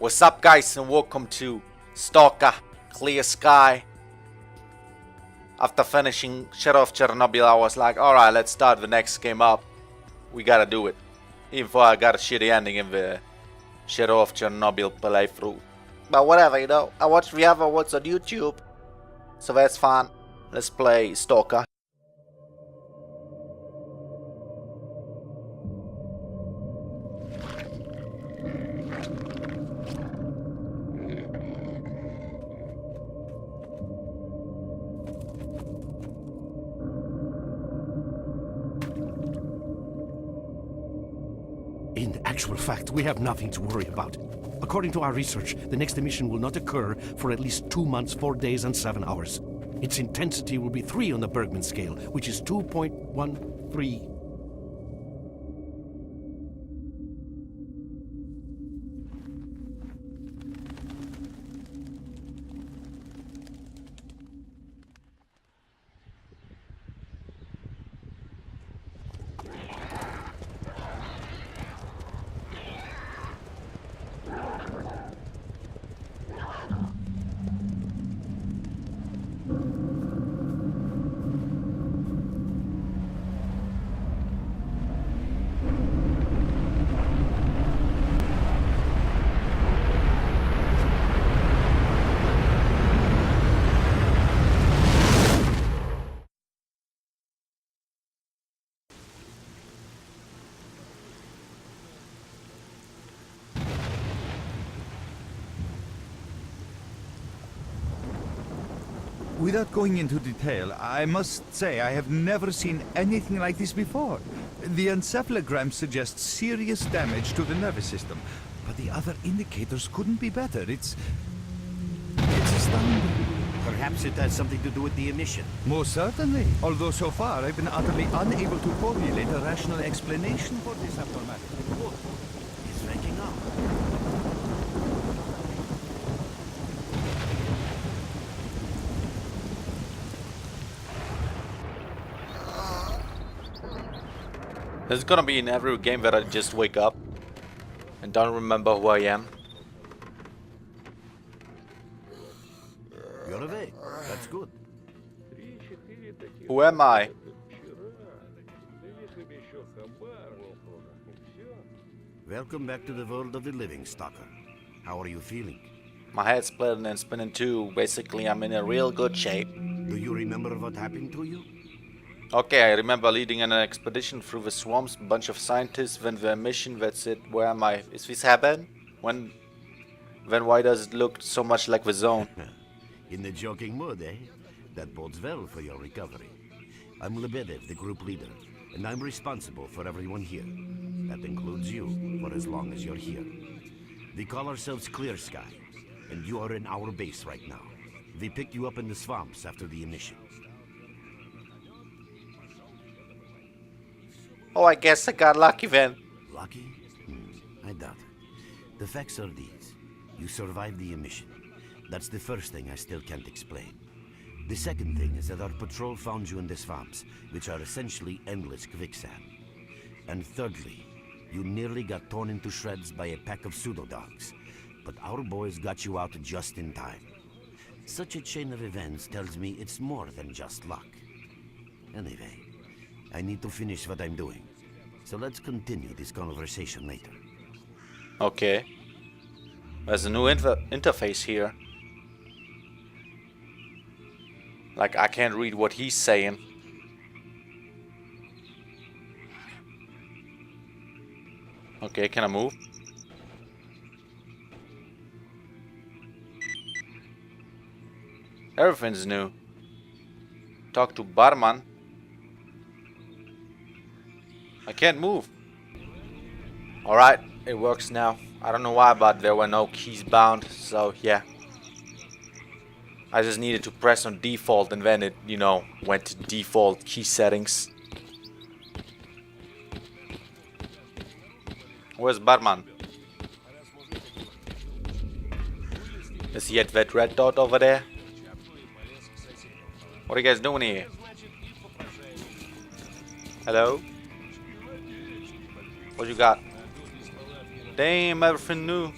What's up, guys, and welcome to S.T.A.L.K.E.R. Clear Sky. After finishing Shadow of Chernobyl, I was like, alright, let's start the next game up. We gotta do it. Even though I got a shitty ending in the Shadow of Chernobyl playthrough. But whatever, you know, I watched the other ones on YouTube. So that's fun. Let's play S.T.A.L.K.E.R. In actual fact, we have nothing to worry about. According to our research, the next emission will not occur for at least 2 months, 4 days, and 7 hours. Its intensity will be 3 on the Bergman scale, which is 2.13. Without going into detail, I must say I have never seen anything like this before. The encephalogram suggests serious damage to the nervous system, but the other indicators couldn't be better. It's astounding. Perhaps it has something to do with the emission. Most certainly. Although so far I've been utterly unable to formulate a rational explanation for this abnormality. Look, it's ranking up. This is gonna be in every game that I just wake up and don't remember who I am. You're awake. That's good. Who am I? Welcome back to the world of the living, Stalker. How are you feeling? My head's splitting and spinning too. Basically, I'm in a real good shape. Do you remember what happened to you? Okay, I remember leading an expedition through the swamps, bunch of scientists, then the mission, that's it. Where am I? Is this happened? Then why does it look so much like the zone? In the joking mood, eh? That bodes well for your recovery. I'm Lebedev, the group leader, and I'm responsible for everyone here. That includes you, for as long as you're here. We call ourselves Clear Sky, and you are in our base right now. We picked you up in the swamps after the emission. Oh, I guess I got lucky then. Lucky? I doubt it. The facts are these. You survived the emission. That's the first thing I still can't explain. The second thing is that our patrol found you in the swamps, which are essentially endless quicksand. And thirdly, you nearly got torn into shreds by a pack of pseudo-dogs. But our boys got you out just in time. Such a chain of events tells me it's more than just luck. Anyway, I need to finish what I'm doing. So let's continue this conversation later. Okay. There's a new interface here. Like, I can't read what he's saying. Okay, can I move? Everything's new. Talk to barman. I can't move. Alright, it works now. I don't know why, but there were no keys bound, so yeah. I just needed to press on default and then it, you know, went to default key settings. Where's barman? Is he at that red dot over there? What are you guys doing here? Hello? What you got? Damn, everything new.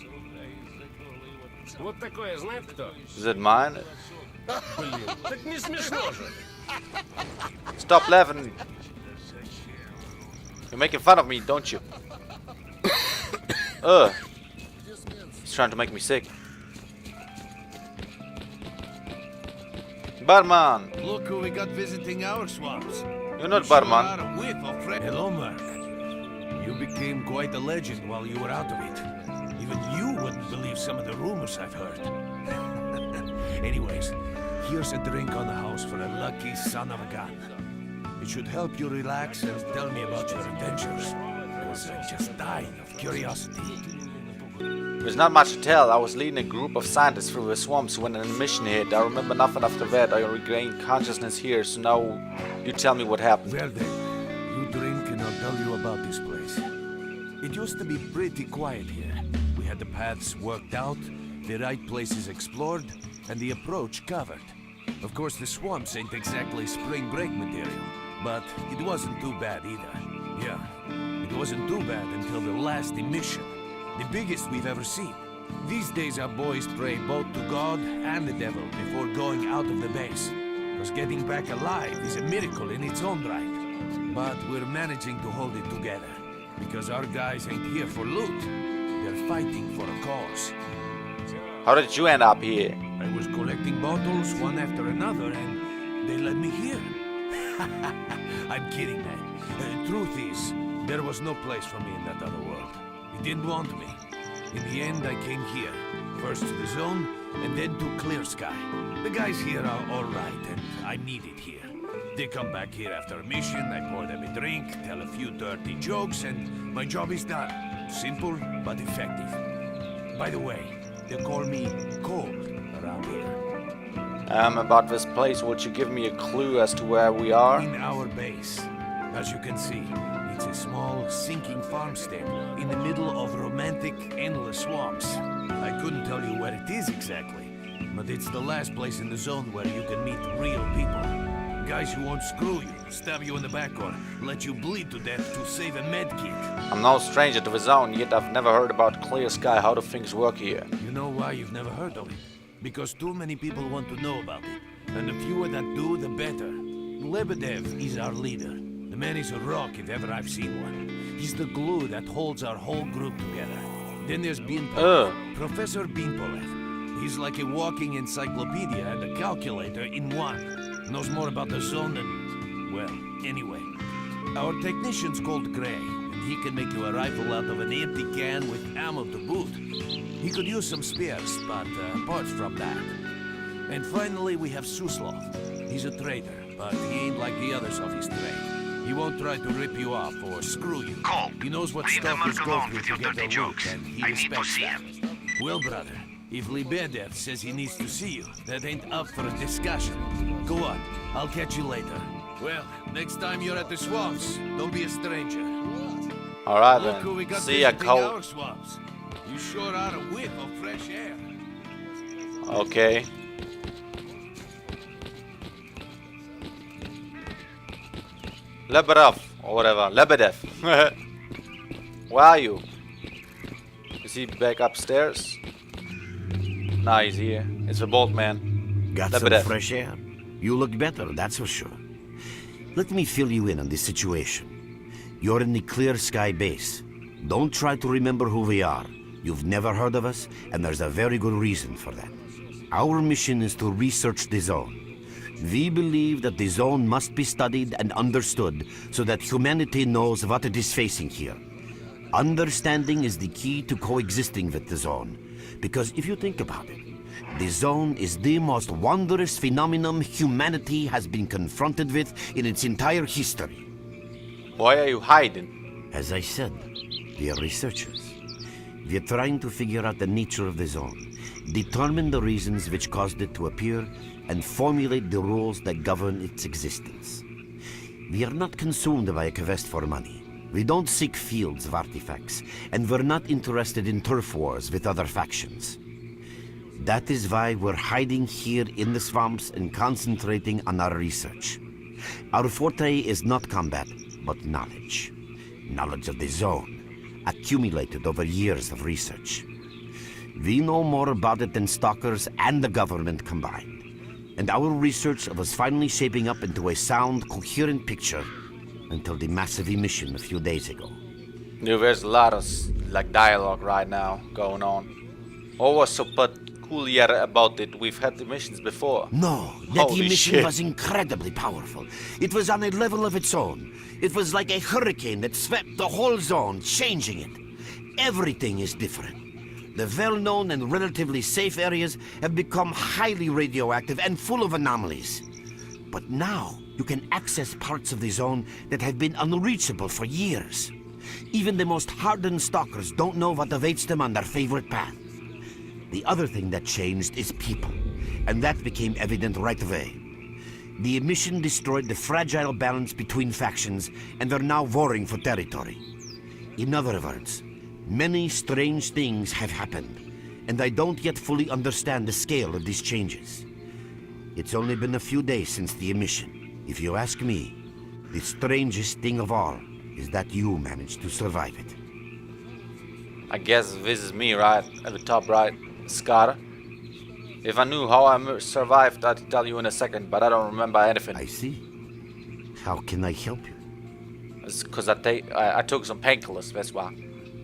Вот такое знает кто? Is it mine? Блин, так не смешно же. Stop laughing. You're making fun of me, don't you? Ugh. He's trying to make me sick. Barman! Look who we got visiting our swamps. You're not Barman. Hello, Mark. You became quite a legend while you were out of it. Even you wouldn't believe some of the rumors I've heard. Anyways, here's a drink on the house for a lucky son of a gun. It should help you relax and tell me about your adventures. Because I'm just dying of curiosity. There's not much to tell. I was leading a group of scientists through the swamps when an emission hit. I remember nothing after that. I regained consciousness here, so now you tell me what happened. Well then, you drink and I'll tell you about this place. It used to be pretty quiet here. We had the paths worked out, the right places explored, and the approach covered. Of course, the swamps ain't exactly spring break material, but it wasn't too bad either. Yeah, it wasn't too bad until the last emission. The biggest we've ever seen. These days our boys pray both to God and the devil before going out of the base. Because getting back alive is a miracle in its own right. But we're managing to hold it together. Because our guys ain't here for loot. They're fighting for a cause. How did you end up here? I was collecting bottles one after another and they led me here. I'm kidding, man. Truth is, there was no place for me in that other world. He didn't want me. In the end, I came here. First to the zone, and then to Clear Sky. The guys here are alright, and I'm needed here. They come back here after a mission, I pour them a drink, tell a few dirty jokes, and my job is done. Simple, but effective. By the way, they call me Cold around here. About this place, would you give me a clue as to where we are? In our base. As you can see, it's a small, sinking farmstead in the middle of romantic, endless swamps. I couldn't tell you where it is exactly, but it's the last place in the zone where you can meet real people. Guys who won't screw you, stab you in the back, or let you bleed to death to save a med kit. I'm no stranger to the zone, yet I've never heard about Clear Sky. How do things work here? You know why you've never heard of it? Because too many people want to know about it. And the fewer that do, the better. Lebedev is our leader. The man is a rock if ever I've seen one. He's the glue that holds our whole group together. Then there's Beanpolev, Professor Beanpolev. He's like a walking encyclopedia and a calculator in one. Knows more about the zone than... well, anyway. Our technician's called Gray, and he can make you a rifle out of an empty can with ammo to boot. He could use some spares, but apart from that. And finally we have Suslov. He's a trader, but he ain't like the others of his trade. He won't try to rip you off or screw you. Cold. He knows what Leave stuff the is Merc going alone through with to your get dirty the jokes. loot, and he I need to respects see that. him. Well, brother, if Lebedev says he needs to see you, that ain't up for a discussion. Go on, I'll catch you later. Well, next time you're at the swamps, don't be a stranger. Alright Look who we then. got See ya, visiting our Cold. swamps. You sure are a whiff of fresh air. Okay. Lebedev, or whatever. Lebedev. Where are you? Is he back upstairs? Nah, he's here. It's the bolt man. Got Lebedev. some fresh air. You look better, that's for sure. Let me fill you in on this situation. You're in the Clear Sky base. Don't try to remember who we are. You've never heard of us, and there's a very good reason for that. Our mission is to research the zone. We believe that the zone must be studied and understood so that humanity knows what it is facing here. Understanding is the key to coexisting with the zone. Because if you think about it, the zone is the most wondrous phenomenon humanity has been confronted with in its entire history. Why are you hiding? As I said, we are researchers. We are trying to figure out the nature of the zone, determine the reasons which caused it to appear, and formulate the rules that govern its existence. We are not consumed by a quest for money. We don't seek fields of artifacts, and we're not interested in turf wars with other factions. That is why we're hiding here in the swamps and concentrating on our research. Our forte is not combat, but knowledge. Knowledge of the zone, accumulated over years of research. We know more about it than stalkers and the government combined. And our research was finally shaping up into a sound, coherent picture until the massive emission a few days ago. Dude, there's a lot of like dialogue right now going on. What was so peculiar about it? We've had emissions before. No, that Holy emission shit. was incredibly powerful. It was on a level of its own. It was like a hurricane that swept the whole zone, changing it. Everything is different. The well-known and relatively safe areas have become highly radioactive and full of anomalies. But now, you can access parts of the zone that have been unreachable for years. Even the most hardened stalkers don't know what awaits them on their favorite path. The other thing that changed is people, and that became evident right away. The emission destroyed the fragile balance between factions, and they're now warring for territory. In other words, many strange things have happened, and I don't yet fully understand the scale of these changes. It's only been a few days since the emission. If you ask me, the strangest thing of all is that you managed to survive it. I guess this is me, right? At the top right. Scar. If I knew how I survived, I'd tell you in a second, but I don't remember anything. I see. How can I help you? It's because I took some painkillers, that's why.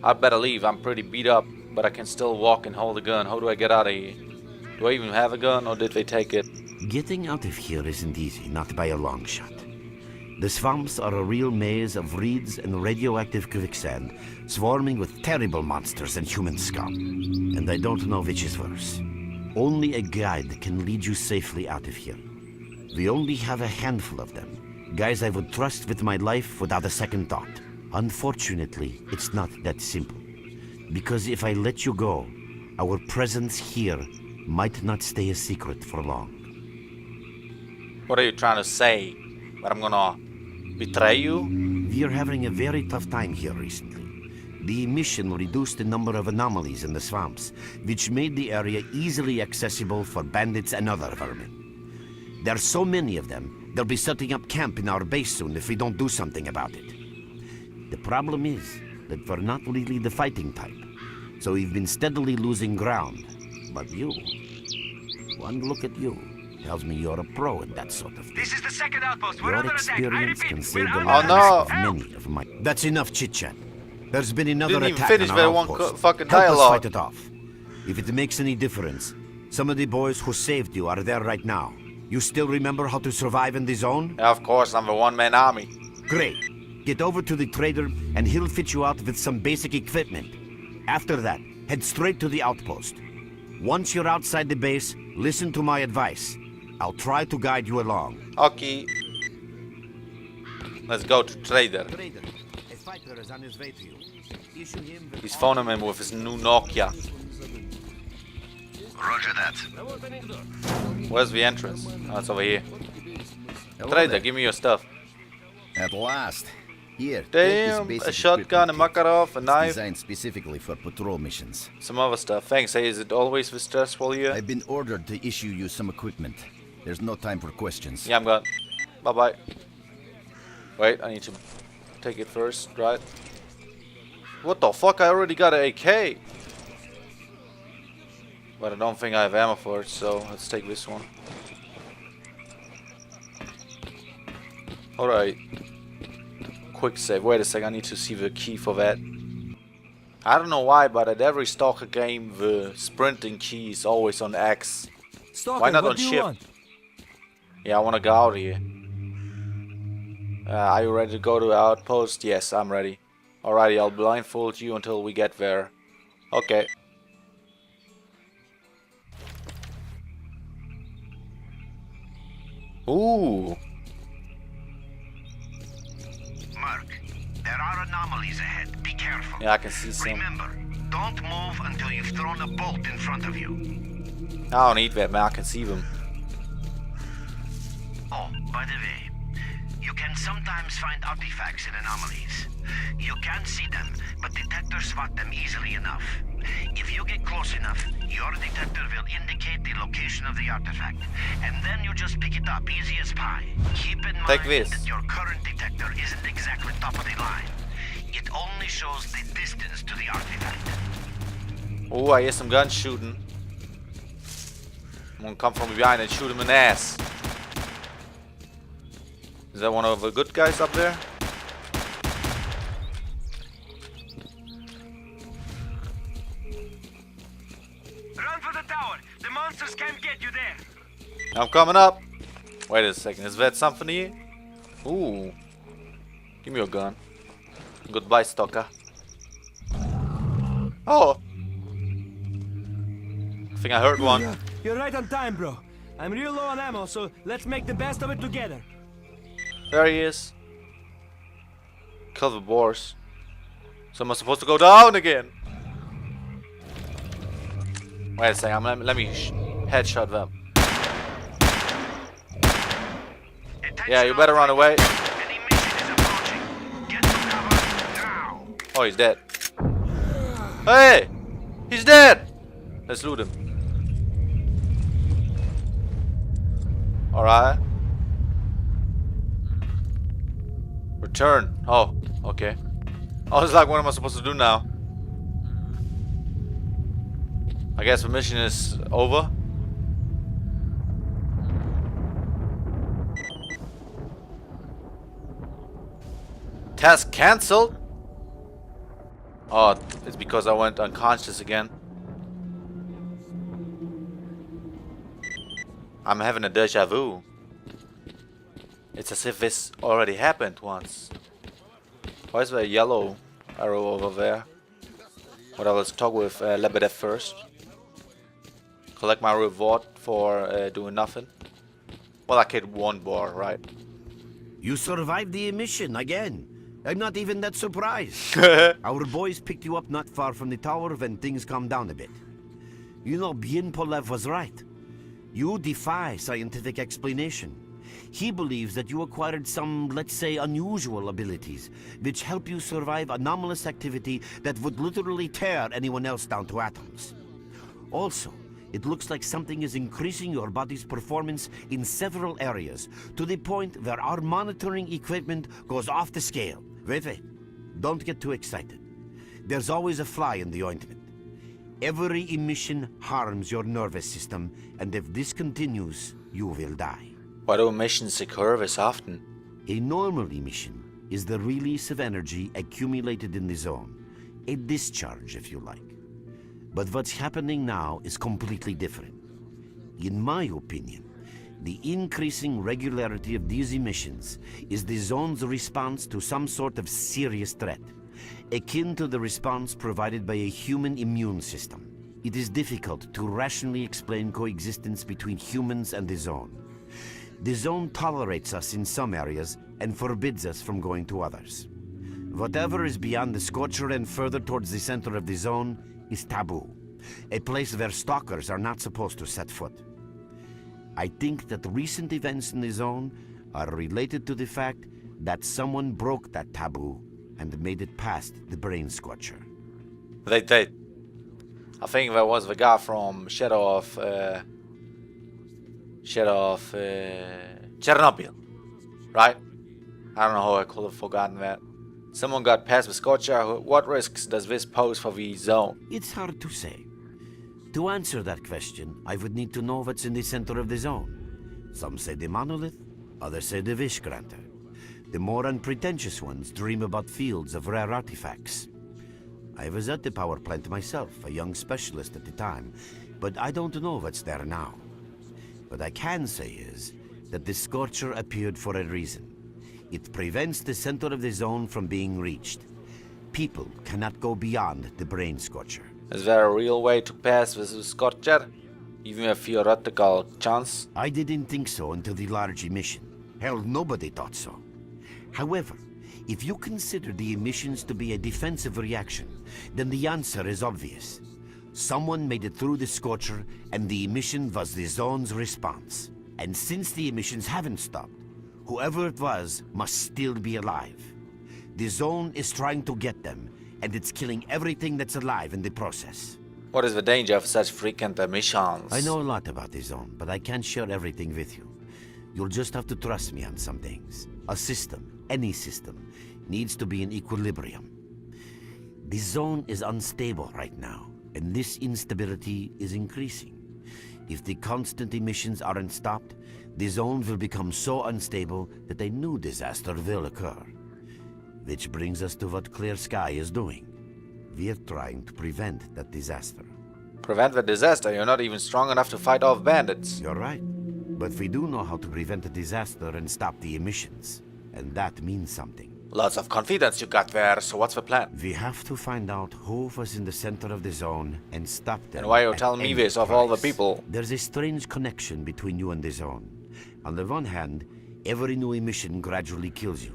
I'd better leave, I'm pretty beat up, but I can still walk and hold a gun. How do I get out of here? Do I even have a gun, or did they take it? Getting out of here isn't easy, not by a long shot. The swamps are a real maze of reeds and radioactive quicksand, swarming with terrible monsters and human scum. And I don't know which is worse. Only a guide can lead you safely out of here. We only have a handful of them, guys I would trust with my life without a second thought. Unfortunately, it's not that simple. Because if I let you go, our presence here might not stay a secret for long. What are you trying to say? That I'm gonna betray you? We are having a very tough time here recently. The emission reduced the number of anomalies in the swamps, which made the area easily accessible for bandits and other vermin. There are so many of them, they'll be setting up camp in our base soon if we don't do something about it. The problem is that we're not really the fighting type, so we've been steadily losing ground. But you, one look at you, tells me you're a pro in that sort of thing. This is the second outpost. We're Your under attack. I experience repeat, can save the we're lives under of attack. many of my... That's enough chit-chat. There's been another Didn't even attack finish on that our one outpost. fucking Help us dialogue. fight it off. If it makes any difference, some of the boys who saved you are there right now. You still remember how to survive in the zone? Yeah, of course, I'm a one-man army. Great. Get over to the trader and he'll fit you out with some basic equipment. After that, head straight to the outpost. Once you're outside the base, listen to my advice. I'll try to guide you along. Okay. Let's go to trader. Trader, a fighter is on his way to you. Issue him with He's phoning him with his new Nokia. Roger that. А вот анекдот. Where's the entrance? Oh, it's over here. Hello Trader, there. give me your stuff. At last. Here, take Damn, this a basic shotgun, a equipment kit. Makarov, a It's knife, designed specifically for patrol missions. some other stuff. Thanks. Hey, is it always this stressful here? I've been ordered to issue you some equipment. There's no time for questions. Yeah, I'm gone. Bye-bye. Wait, I need to take it first, right? What the fuck? I already got an AK. But I don't think I have ammo for it, so let's take this one. Alright. Quick save. Wait a sec, I need to see the key for that. I don't know why, but at every Stalker game, the sprinting key is always on X. Stalker, Why not what on do you shift? want? Yeah, I want to go out of here. Are you ready to go to the outpost? Yes, I'm ready. Alrighty, I'll blindfold you until we get there. Okay. Ooh. Mark, there are anomalies ahead. Be careful. Yeah, I can see some. Remember, don't move until you've thrown a bolt in front of you. I don't need that, man. I can see them. Oh, by the way, you can sometimes find artifacts in anomalies. You can't see them, but detectors spot them easily enough. If you get close enough, your detector will indicate the location of the artifact, and then you just pick it up easy as pie. Keep in Take mind this. that your current detector isn't exactly top of the line. It only shows the distance to the artifact. Oh, I hear some guns shooting. I'm gonna come from behind and shoot him in the ass. Is that one of the good guys up there? Run for the tower. The monsters can't get you there. I'm coming up. Wait a second. Is that something here? Ooh. Give me your gun. Goodbye, stalker. Oh. I think I heard one. You're right on time, bro. I'm real low on ammo, so let's make the best of it together. There he is. Kill the boars. So am I supposed to go down again? Wait a second. Let me headshot them. Yeah, you better run away. Any mission is approaching. Get to cover now. Oh, he's dead. Hey! He's dead! Let's loot him. Alright. Return. Oh, okay. I was like, what am I supposed to do now? I guess the mission is over. Task cancelled? Oh, it's because I went unconscious again. I'm having a deja vu. It's as if this already happened once. Why is there a yellow arrow over there? Whatever, let's talk with Lebedev first. Collect my reward for doing nothing. Well, I killed one boar, right? You survived the mission again. I'm not even that surprised. Our boys picked you up not far from the tower when things calmed down a bit. You know, Bien Polev was right. You defy scientific explanation. He believes that you acquired some, let's say, unusual abilities, which help you survive anomalous activity that would literally tear anyone else down to atoms. Also, it looks like something is increasing your body's performance in several areas, to the point where our monitoring equipment goes off the scale. Wait. Don't get too excited. There's always a fly in the ointment. Every emission harms your nervous system, and if this continues, you will die. Why do emissions occur this often? A normal emission is the release of energy accumulated in the zone. A discharge, if you like. But what's happening now is completely different. In my opinion, the increasing regularity of these emissions is the zone's response to some sort of serious threat, akin to the response provided by a human immune system. It is difficult to rationally explain coexistence between humans and the zone. The zone tolerates us in some areas and forbids us from going to others. Whatever is beyond the Scorcher and further towards the center of the zone is taboo, a place where stalkers are not supposed to set foot. I think that recent events in the zone are related to the fact that someone broke that taboo and made it past the brain scorcher. I think that was the guy from Shadow of Chernobyl, right? I don't know how I could have forgotten that. Someone got past the scorcher. What risks does this pose for the zone? It's hard to say. To answer that question, I would need to know what's in the center of the zone. Some say the monolith, others say the wish granter. The more unpretentious ones dream about fields of rare artifacts. I was at the power plant myself, a young specialist at the time, but I don't know what's there now. What I can say is that the Scorcher appeared for a reason. It prevents the center of the zone from being reached. People cannot go beyond the brain scorcher. Is there a real way to pass with the scorcher? Even a theoretical chance? I didn't think so until the large emission. Hell, nobody thought so. However, if you consider the emissions to be a defensive reaction, then the answer is obvious. Someone made it through the Scorcher, and the emission was the zone's response. And since the emissions haven't stopped, whoever it was must still be alive. The zone is trying to get them, and it's killing everything that's alive in the process. What is the danger of such frequent emissions? I know a lot about the zone, but I can't share everything with you. You'll just have to trust me on some things. A system, any system, needs to be in equilibrium. The zone is unstable right now, And this instability is increasing. If the constant emissions aren't stopped, the zone will become so unstable that a new disaster will occur. Which brings us to what S.T.A.L.K.E.R is doing. We are trying to prevent that disaster. Prevent the disaster? You're not even strong enough to fight off bandits. You're right. But we do know how to prevent a disaster and stop the emissions. And that means something. Lots of confidence you got there, so what's the plan? We have to find out who was in the center of the zone and stop them. And why are you at telling me any this of all the price. people? There's a strange connection between you and the zone. On the one hand, every new emission gradually kills you.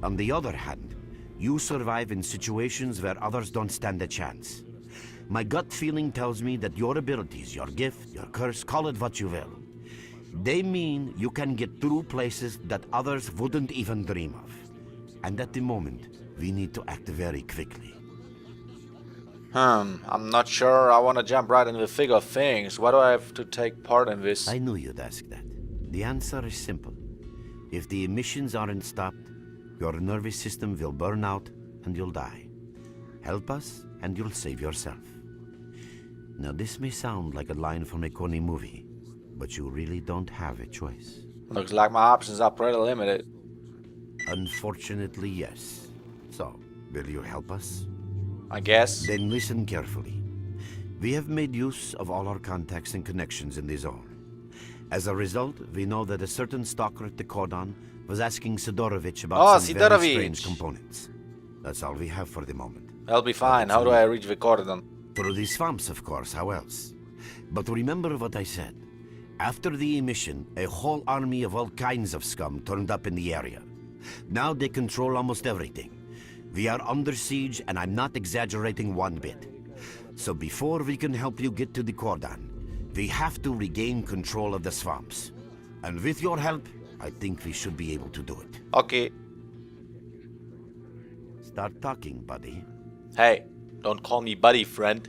On the other hand, you survive in situations where others don't stand a chance. My gut feeling tells me that your abilities, your gift, your curse, call it what you will, they mean you can get through places that others wouldn't even dream of. And at the moment, we need to act very quickly. I'm not sure I want to jump right into the thick of things. Why do I have to take part in this? I knew you'd ask that. The answer is simple. If the emissions aren't stopped, your nervous system will burn out and you'll die. Help us and you'll save yourself. Now this may sound like a line from a corny movie, but you really don't have a choice. Looks like my options are pretty limited. Unfortunately, yes. So, will you help us? I guess. Then listen carefully. We have made use of all our contacts and connections in the zone. As a result, we know that a certain stalker at the cordon was asking Sidorovich about some very strange components. That's all we have for the moment. I'll be fine. How do I reach the cordon? Through the swamps, of course, how else? But remember what I said. After the emission, a whole army of all kinds of scum turned up in the area. Now they control almost everything. We are under siege, and I'm not exaggerating one bit. So before we can help you get to the cordon, we have to regain control of the swamps. And with your help, I think we should be able to do it. Okay. Start talking, buddy. Hey, don't call me buddy, friend.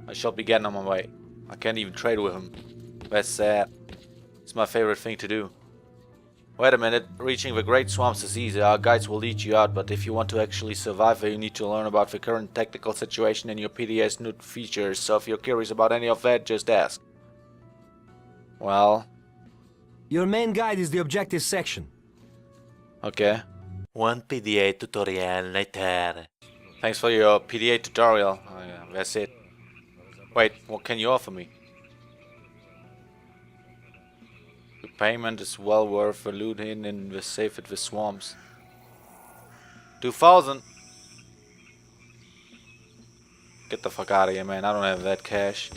I shall be getting on my way. I can't even trade with him. That's sad. It's my favorite thing to do. Wait a minute, reaching the Great Swamps is easy. Our guides will lead you out, but if you want to actually survive there, you need to learn about the current technical situation and your PDA's new features, so if you're curious about any of that, just ask. Well... Your main guide is the objectives section. Okay. One PDA tutorial later. Thanks for your PDA tutorial. Oh, yeah, that's it. Wait, what can you offer me? The payment is well worth the loot hidden in the safe at the swamps. 2,000. Get the fuck out of here, man. I don't have that cash.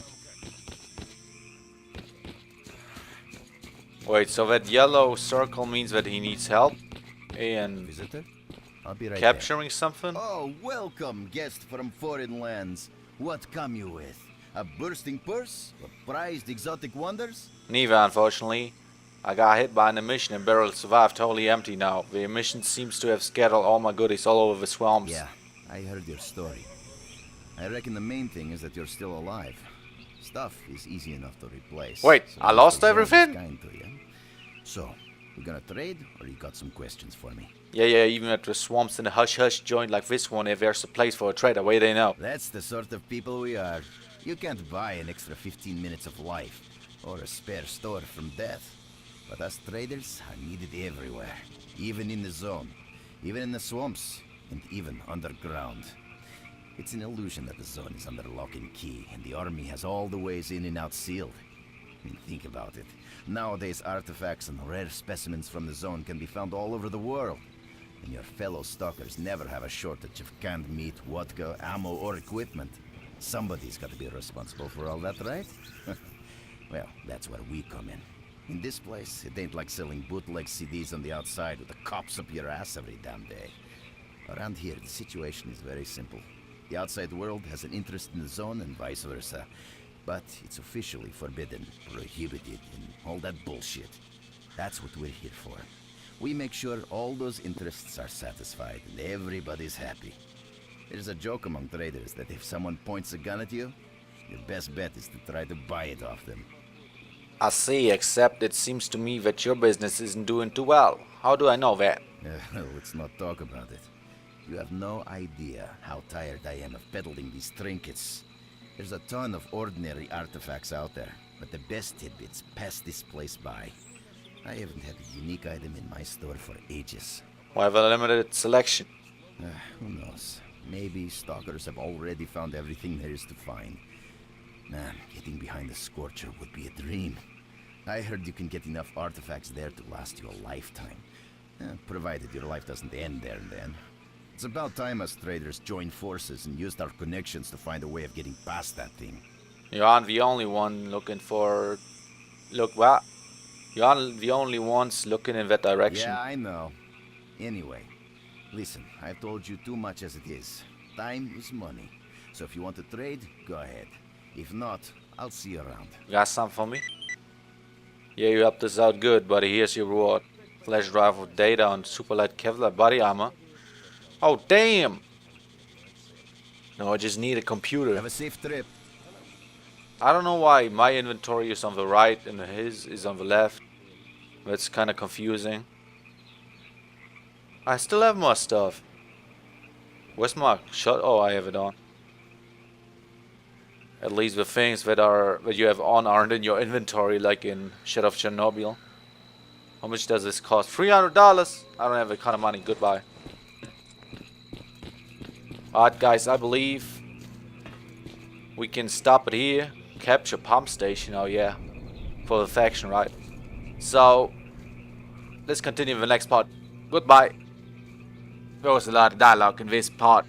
Wait, so that yellow circle means that he needs help? And Visitor? I'll be right capturing something? there. Oh, welcome, guest from foreign lands. What come you with? A bursting purse? A prized exotic wonders? Neither, unfortunately. I got hit by an emission and barrel survived totally empty now. The emission seems to have scattered all my goodies all over the swamps. Yeah, I heard your story. I reckon the main thing is that you're still alive. Stuff is easy enough to replace. Wait, so I lost the zone is everything? kind to you. So, we gonna trade, or you got some questions for me? Yeah, even at the swamps in a hush-hush joint like this one, if there's a place for a trader, where they know? That's the sort of people we are. You can't buy an extra 15 minutes of life, or a spare store from death. But us traders are needed everywhere, even in the zone, even in the swamps, and even underground. It's an illusion that the zone is under lock and key, and the army has all the ways in and out sealed. I mean, think about it. Nowadays, artifacts and rare specimens from the zone can be found all over the world. And your fellow stalkers never have a shortage of canned meat, vodka, ammo, or equipment. Somebody's got to be responsible for all that, right? Well, that's where we come in. In this place, it ain't like selling bootleg CDs on the outside with the cops up your ass every damn day. Around here, the situation is very simple. The outside world has an interest in the zone and vice versa. But it's officially forbidden, prohibited, and all that bullshit. That's what we're here for. We make sure all those interests are satisfied and everybody's happy. There's a joke among traders that if someone points a gun at you, your best bet is to try to buy it off them. I see, except it seems to me that your business isn't doing too well. How do I know that? Let's not talk about it. You have no idea how tired I am of peddling these trinkets. There's a ton of ordinary artifacts out there, but the best tidbits pass this place by. I haven't had a unique item in my store for ages. We have a limited selection. Who knows? Maybe stalkers have already found everything there is to find. Man, getting behind the Scorcher would be a dream. I heard you can get enough artifacts there to last you a lifetime. Provided your life doesn't end there and then. It's about time us traders joined forces and used our connections to find a way of getting past that thing. You aren't the only one looking for... Look, what? You aren't the only ones looking in that direction. Yeah, I know. Anyway, listen, I've told you too much as it is. Time is money. So if you want to trade, go ahead. If not, I'll see you around. You got something for me? Yeah, you helped us out good, buddy. Here's your reward. Flash drive with data on super light Kevlar body armor. Oh, damn! No, I just need a computer. Have a safe trip. I don't know why my inventory is on the right and his is on the left. That's kind of confusing. I still have more stuff. Where's my shot? Oh, I have it on. At least the things that you have on aren't in your inventory, like in Shadow of Chernobyl. How much does this cost? $300. I don't have that kind of money. Goodbye. Alright, guys, I believe we can stop it here. Capture pump station. Oh yeah, for the faction, right? So let's continue the next part. Goodbye. There was a lot of dialogue in this part.